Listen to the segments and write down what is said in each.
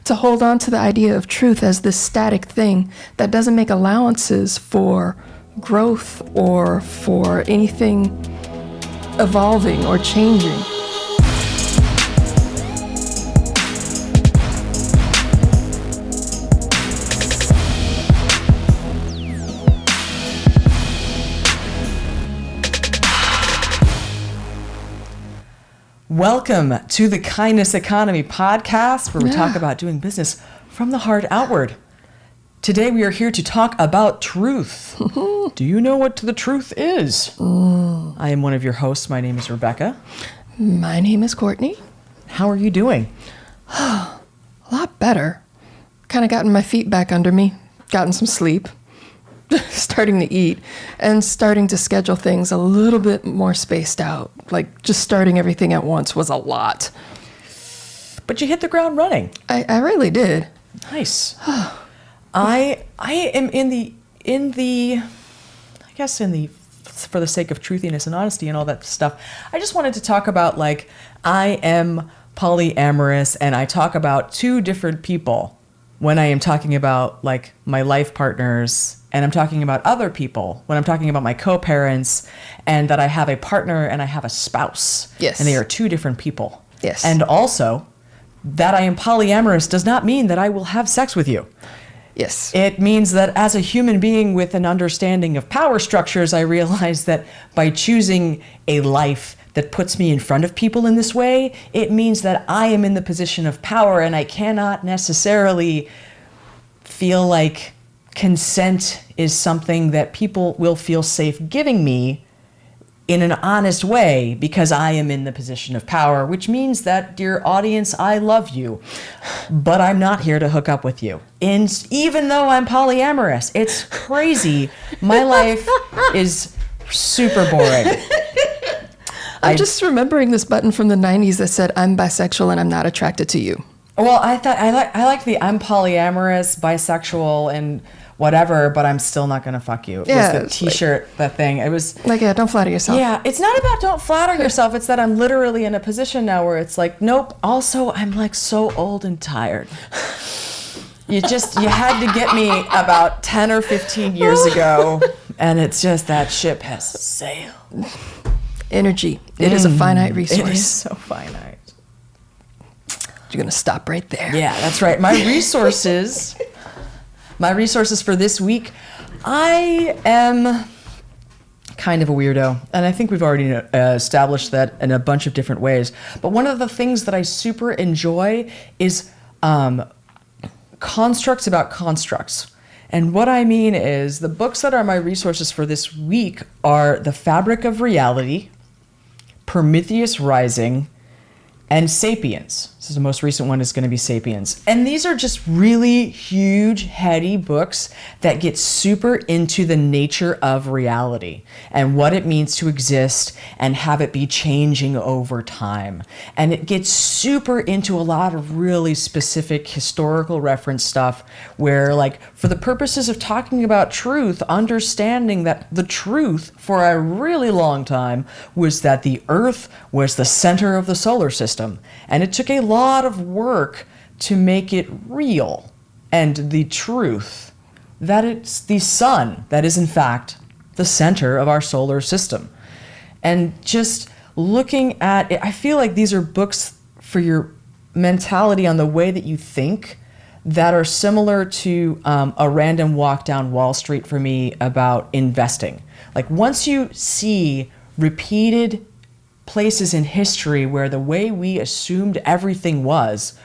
to hold on to the idea of truth as this static thing that doesn't make allowances for growth or for anything evolving or changing. Welcome to the Kindness Economy podcast, where we talk about doing business from the heart outward. Today we are here to talk about truth. Do you know what the truth is? I am one of your hosts. My name is Rebekah. My name is Courtney. How are you doing? A lot better. Kind of gotten my feet back under me, gotten some sleep, starting to eat, and starting to schedule things a little bit more spaced out. Like, just starting everything at once was a lot. But you hit the ground running. I really did. Nice. I am in the for the sake of truthiness and honesty and all that stuff, I just wanted to talk about, like, I am polyamorous, and I talk about two different people when I am talking about, like, my life partners, and I'm talking about other people when I'm talking about my co-parents, and that I have a partner and I have a spouse. Yes. And they are two different people. Yes. And also, that I am polyamorous does not mean that I will have sex with you. Yes. It means that as a human being with an understanding of power structures, I realize that by choosing a life that puts me in front of people in this way, it means that I am in the position of power, and I cannot necessarily feel like consent is something that people will feel safe giving me in an honest way, because I am in the position of power, which means that, dear audience, I love you, but I'm not here to hook up with you. And even though I'm polyamorous, it's crazy. My life is super boring. I'm just remembering this button from the 90s that said, "I'm bisexual and I'm not attracted to you." Well, I thought I like the I'm polyamorous, bisexual, and whatever, but I'm still not gonna fuck you. Yeah, it was the T-shirt, like, that thing. It was like, yeah, don't flatter yourself. Yeah, it's not about don't flatter yourself. It's that I'm literally in a position now where it's like, nope. Also, I'm like so old and tired. You had to get me about 10 or 15 years ago, and it's just that ship has sailed. Energy. It is a finite resource. It is so finite. You're gonna stop right there. Yeah, that's right. My resources for this week, I am kind of a weirdo, and I think we've already established that in a bunch of different ways. But one of the things that I super enjoy is constructs about constructs. And what I mean is, the books that are my resources for this week are The Fabric of Reality, Prometheus Rising, and Sapiens. This is the most recent one, is going to be Sapiens. And these are just really huge, heady books that get super into the nature of reality and what it means to exist and have it be changing over time. And it gets super into a lot of really specific historical reference stuff where, like, for the purposes of talking about truth, understanding that the truth for a really long time was that the Earth was the center of the solar system. And it took a lot of work to make it real and the truth that it's the sun that is in fact the center of our solar system. And just looking at it, I feel like these are books for your mentality on the way that you think that are similar to a random walk down Wall Street for me about investing. Like, once you see repeated places in history where the way we assumed everything was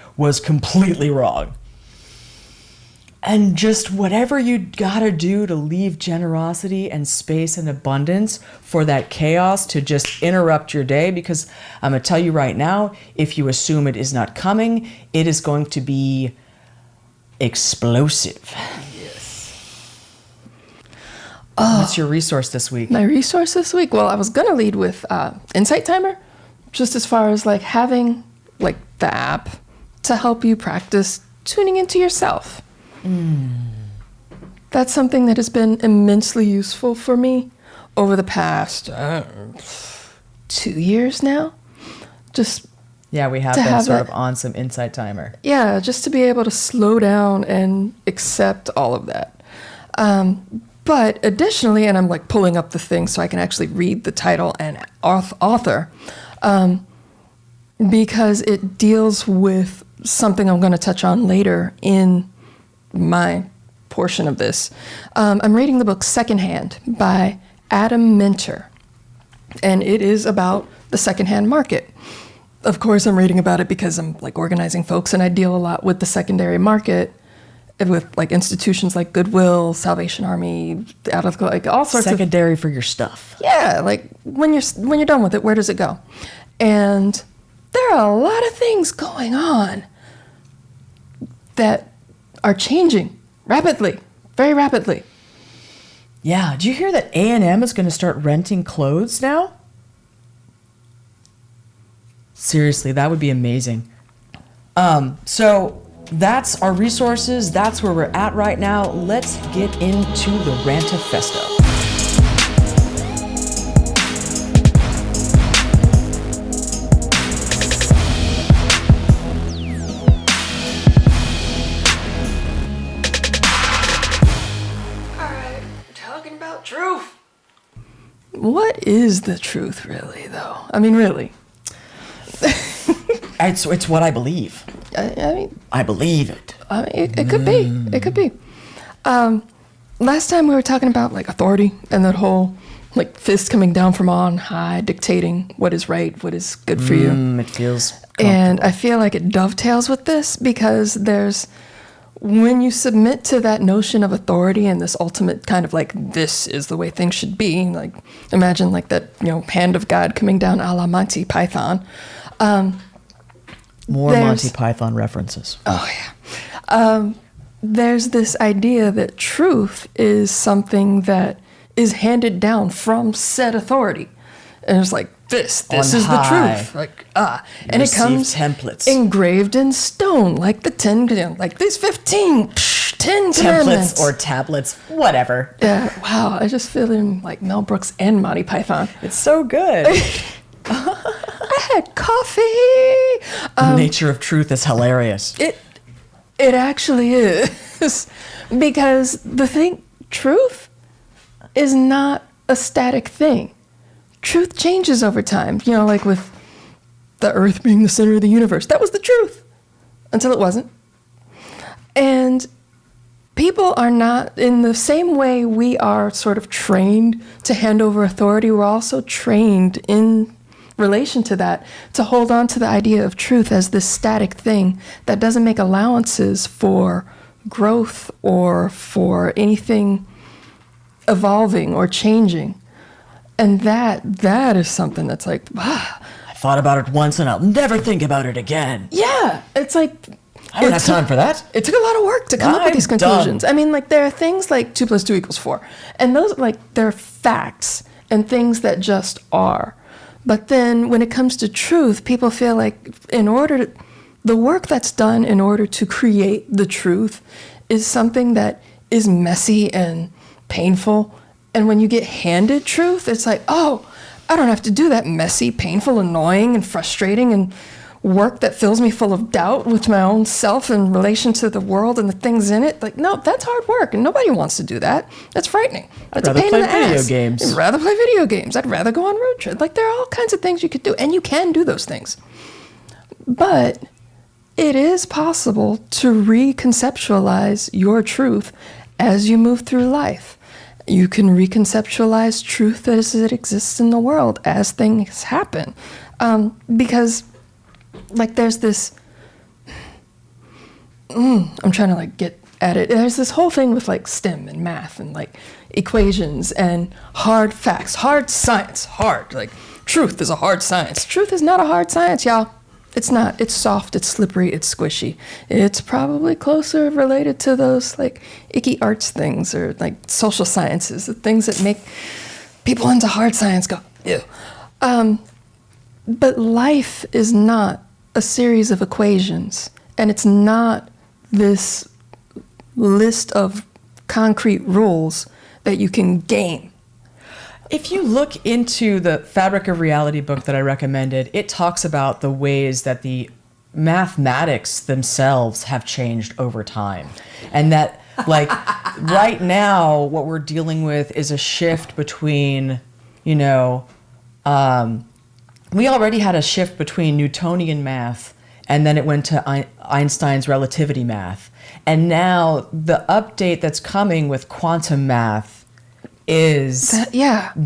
completely wrong. And just whatever you gotta do to leave generosity and space and abundance for that chaos to just interrupt your day, because I'm gonna tell you right now, if you assume it is not coming, it is going to be explosive. What's your resource this week? My resource this week? Well, I was going to lead with Insight Timer, just as far as, like, having, like, the app to help you practice tuning into yourself. That's something that has been immensely useful for me over the past 2 years now. Just Yeah, we have To been have sort that- of on some insight timer. Yeah, just to be able to slow down and accept all of that. But additionally, and I'm like pulling up the thing so I can actually read the title and author, because it deals with something I'm going to touch on later in my portion of this. I'm reading the book Secondhand by Adam Minter, and it is about the secondhand market. Of course, I'm reading about it because I'm like organizing folks, and I deal a lot with the secondary market, with like institutions like Goodwill, Salvation Army, out of like all sorts of Secondary for your stuff. yeah, like when you're done with it, where does it go? And there are a lot of things going on that are changing rapidly, very rapidly. Yeah. Did you hear that A&M is going to start renting clothes now? Seriously, that would be amazing. So that's our resources. That's where we're at right now. Let's get into the Rantifesto. Talking about truth. What is the truth, really, though? I mean, really. It's what I believe. I mean, I believe it. it could be. It could be. Last time we were talking about like authority and that whole like fist coming down from on high, dictating what is right, what is good for you. It feels And I feel like it dovetails with this because when you submit to that notion of authority and this ultimate kind of like, this is the way things should be, like imagine like that, hand of God coming down a la Monty Python. More Monty Python references. Oh, yeah. There's this idea that truth is something that is handed down from said authority. And it's like, this is the truth. Like, and it comes templates. engraved in stone, like the 10, like these 10 commandments. Templates or tablets, whatever. Yeah, wow, I just feel in like Mel Brooks and Monty Python. It's so good. I had coffee. The nature of truth is hilarious. It actually is. Because truth is not a static thing. Truth changes over time. Like with the earth being the center of the universe. That was the truth until it wasn't. And people are not, in the same way we are sort of trained to hand over authority, we're also trained in relation to that to hold on to the idea of truth as this static thing that doesn't make allowances for growth or for anything evolving or changing. And that is something that's like, wow. I thought about it once and I'll never think about it again. Yeah, it's like... I don't have time for that. It took a lot of work to come up with these conclusions. I mean, like, there are things like 2 + 2 = 4. And those, like, they're facts and things that just are. But then when it comes to truth, people feel like the work that's done in order to create the truth is something that is messy and painful. And when you get handed truth, it's like, oh, I don't have to do that messy, painful, annoying, and frustrating and work that fills me full of doubt with my own self in relation to the world and the things in it. Like, no, that's hard work, and nobody wants to do that. That's frightening. That's a pain in the ass. I'd rather play video games. I'd rather play video games. I'd rather go on road trips. Like, there are all kinds of things you could do, and you can do those things. But it is possible to reconceptualize your truth as you move through life. You can reconceptualize truth as it exists in the world as things happen. Because, like, there's this... I'm trying to, like, get at it. There's this whole thing with, like, STEM and math and, like, equations and hard facts. Hard science. Hard. Like, truth is a hard science. Truth is not a hard science, y'all. It's not. It's soft, it's slippery, it's squishy. It's probably closer related to those, like, icky arts things or, like, social sciences, the things that make people into hard science go, ew. But life is not a series of equations, and it's not this list of concrete rules that you can game. If you look into the Fabric of Reality book that I recommended, it talks about the ways that the mathematics themselves have changed over time. And that, like, right now, what we're dealing with is a shift between, we already had a shift between Newtonian math, and then it went to Einstein's relativity math. And now the update that's coming with quantum math is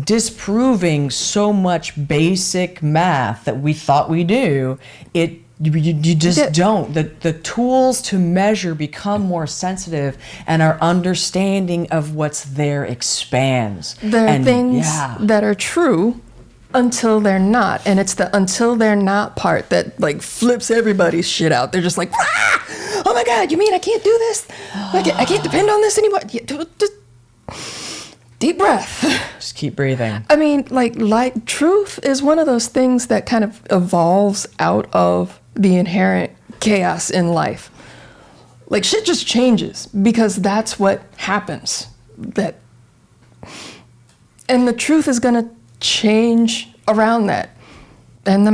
disproving so much basic math that we thought we do. You just don't. The tools to measure become more sensitive, and our understanding of what's there expands. There are things that are true until they're not, and it's the until they're not part that like flips everybody's shit out. They're just like, ah! Oh my God, you mean I can't do this? I can't depend on this anymore. Just deep breath. Just keep breathing. I mean, like truth is one of those things that kind of evolves out of the inherent chaos in life. Like shit just changes because that's what happens. And the truth is gonna change around that. And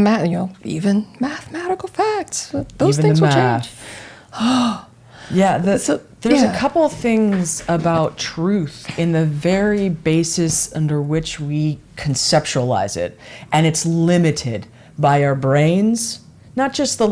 even mathematical facts, those Even things the will math. change. There's a couple things about truth in the very basis under which we conceptualize it. And it's limited by our brains, not just the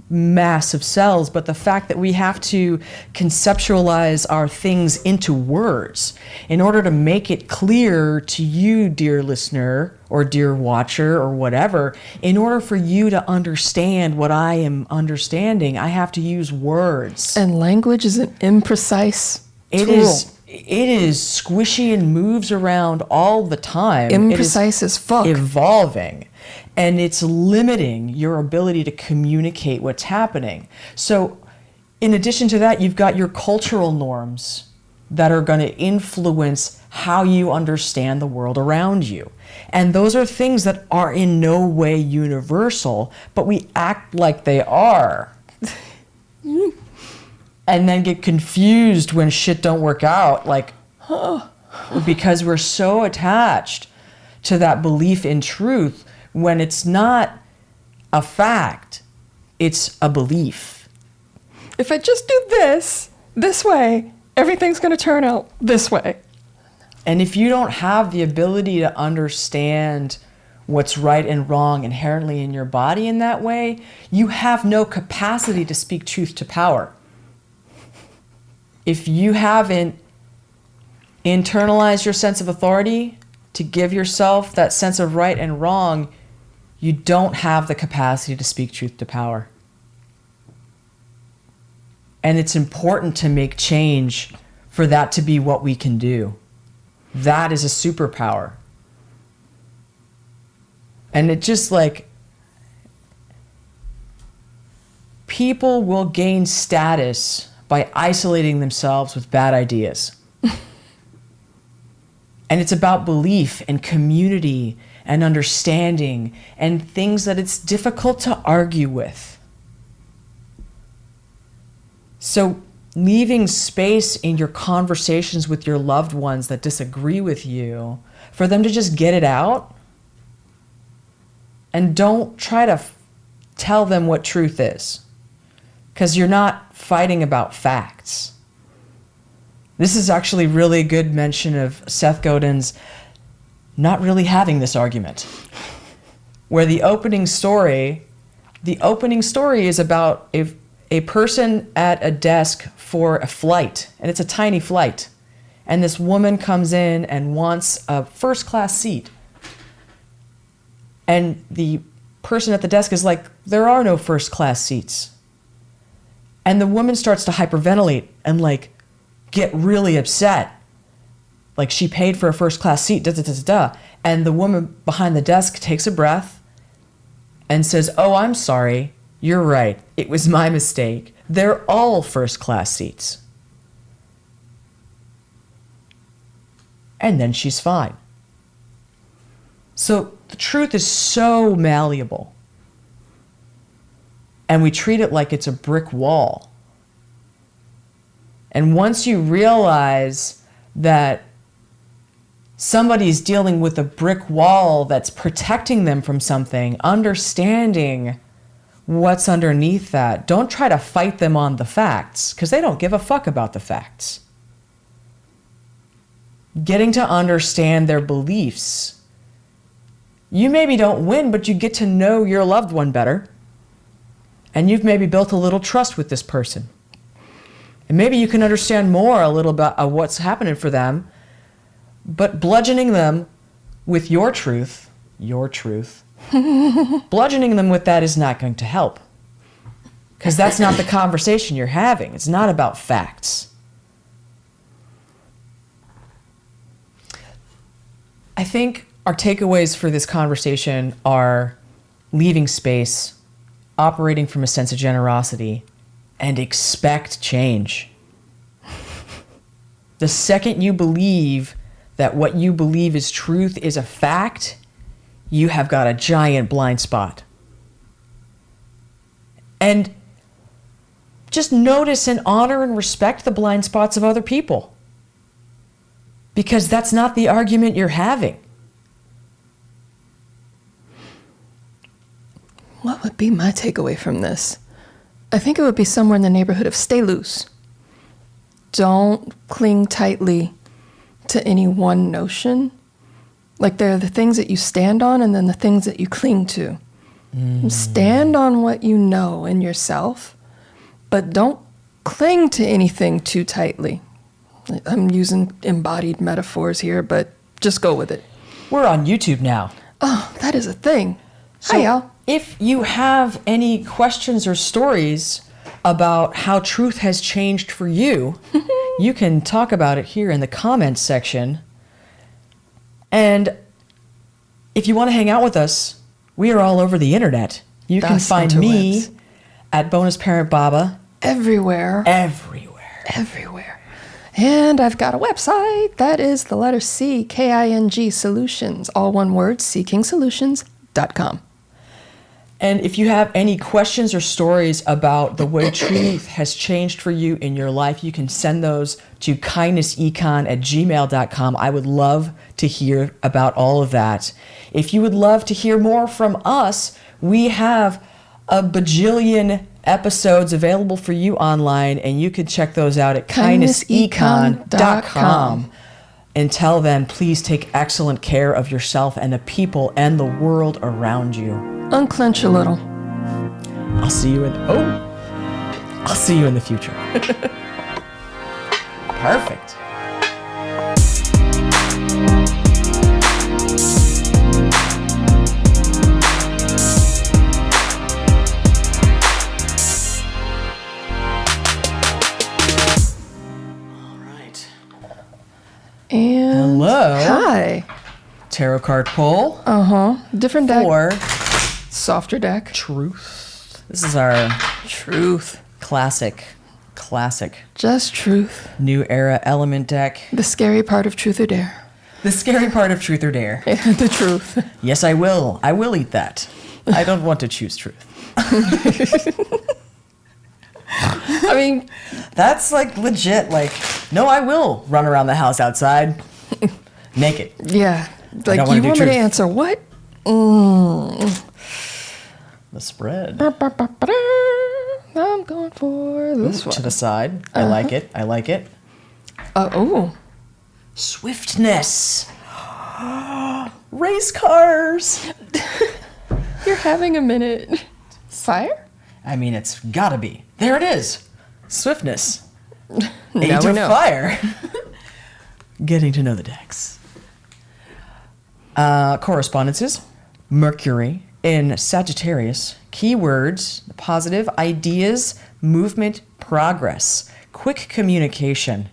mass of cells, but the fact that we have to conceptualize our things into words in order to make it clear to you, dear listener or dear watcher or whatever. In order for you to understand what I am understanding, I have to use words. And language is an imprecise tool. It is squishy and moves around all the time. Imprecise as fuck. Evolving. And it's limiting your ability to communicate what's happening. So in addition to that, you've got your cultural norms that are going to influence how you understand the world around you. And those are things that are in no way universal, but we act like they are. And then get confused when shit don't work out, because we're so attached to that belief in truth when it's not a fact, it's a belief. If I just do this way, everything's going to turn out this way. And if you don't have the ability to understand what's right and wrong inherently in your body in that way, you have no capacity to speak truth to power. If you haven't internalized your sense of authority to give yourself that sense of right and wrong, you don't have the capacity to speak truth to power. And it's important to make change for that to be what we can do. That is a superpower. And it just people will gain status by isolating themselves with bad ideas. And it's about belief and community and understanding and things that it's difficult to argue with. So leaving space in your conversations with your loved ones that disagree with you for them to just get it out, and don't try to tell them what truth is, because you're not fighting about facts. This is actually really good mention of Seth Godin's not really having this argument, where the opening story is about a person at a desk for a flight, and it's a tiny flight, and this woman comes in and wants a first-class seat, and the person at the desk is like, there are no first-class seats. And the woman starts to hyperventilate and get really upset. Like she paid for a first-class seat, And the woman behind the desk takes a breath and says, oh, I'm sorry. You're right. It was my mistake. They're all first-class seats. And then she's fine. So the truth is so malleable. And we treat it like it's a brick wall. And once you realize that somebody's dealing with a brick wall that's protecting them from something, understanding what's underneath that. Don't try to fight them on the facts, because they don't give a fuck about the facts. Getting to understand their beliefs. You maybe don't win, but you get to know your loved one better. And you've maybe built a little trust with this person. And maybe you can understand more a little about what's happening for them. But bludgeoning them with your truth, bludgeoning them with that is not going to help. Because that's not the conversation you're having. It's not about facts. I think our takeaways for this conversation are leaving space, operating from a sense of generosity, and expect change. The second you believe that what you believe is truth is a fact, you have got a giant blind spot. And just notice and honor and respect the blind spots of other people. Because that's not the argument you're having. What would be my takeaway from this? I think it would be somewhere in the neighborhood of stay loose. Don't cling tightly to any one notion. Like there are the things that you stand on and then the things that you cling to. Stand on what you know in yourself, but don't cling to anything too tightly. I'm using embodied metaphors here, but just go with it. We're on YouTube now. Oh, that is a thing. So Hi, y'all. If you have any questions or stories about how truth has changed for you, you can talk about it here in the comments section. And if you want to hang out with us, we are all over the internet. You can find me at Bonus Parent Baba. Everywhere. And I've got a website. That is the letter C, King Solutions. All one word, ckingsolutions.com. And if you have any questions or stories about the way truth has changed for you in your life, you can send those to KindessEcon@gmail.com. I would love to hear about all of that. If you would love to hear more from us, we have a bajillion episodes available for you online, and you can check those out at KindessEcon.com. Until then, please take excellent care of yourself and the people and the world around you. Unclench a little. I'll see you in the future. Perfect. All right. And hello. Hi. Tarot card pull. Different deck. For softer deck. Truth. This is our Truth. classic Just truth. new era element deck. The scary part of truth or dare. The scary part of truth or dare. The truth. Yes, I will. I will eat that. I don't want to choose truth. I mean, that's like legit. Like, no, I will run around the house outside naked. yeah. Like, you want me to answer what? The spread. I'm going for this one. To the side. I like it. Oh. Swiftness. Race cars. You're having a minute. Fire? I mean, it's gotta be. There it is. Swiftness. Now we know. Fire. Getting to know the decks. Correspondences. Mercury in Sagittarius. Keywords: positive, ideas, movement, progress, quick communication,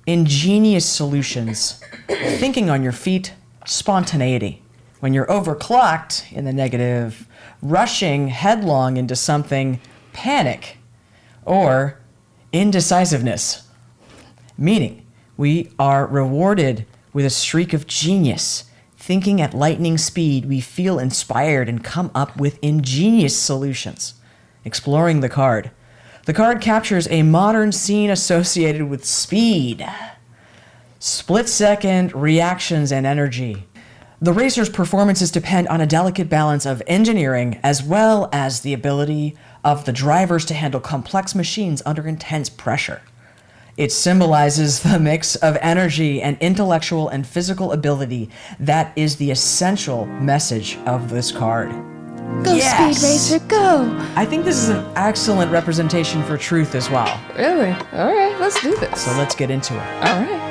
ingenious solutions, thinking on your feet, spontaneity. When you're overclocked in the negative, rushing headlong into something, panic, or indecisiveness. Meaning, we are rewarded with a streak of genius. Thinking at lightning speed, we feel inspired and come up with ingenious solutions. Exploring the card. The card captures a modern scene associated with speed. split-second reactions and energy. The racer's performances depend on a delicate balance of engineering as well as the ability of the drivers to handle complex machines under intense pressure. It symbolizes the mix of energy and intellectual and physical ability that is the essential message of this card. Go, Yes! Speed Racer, go! I think this is an excellent representation for truth as well. Really? All right, let's do this. So let's get into it. All right.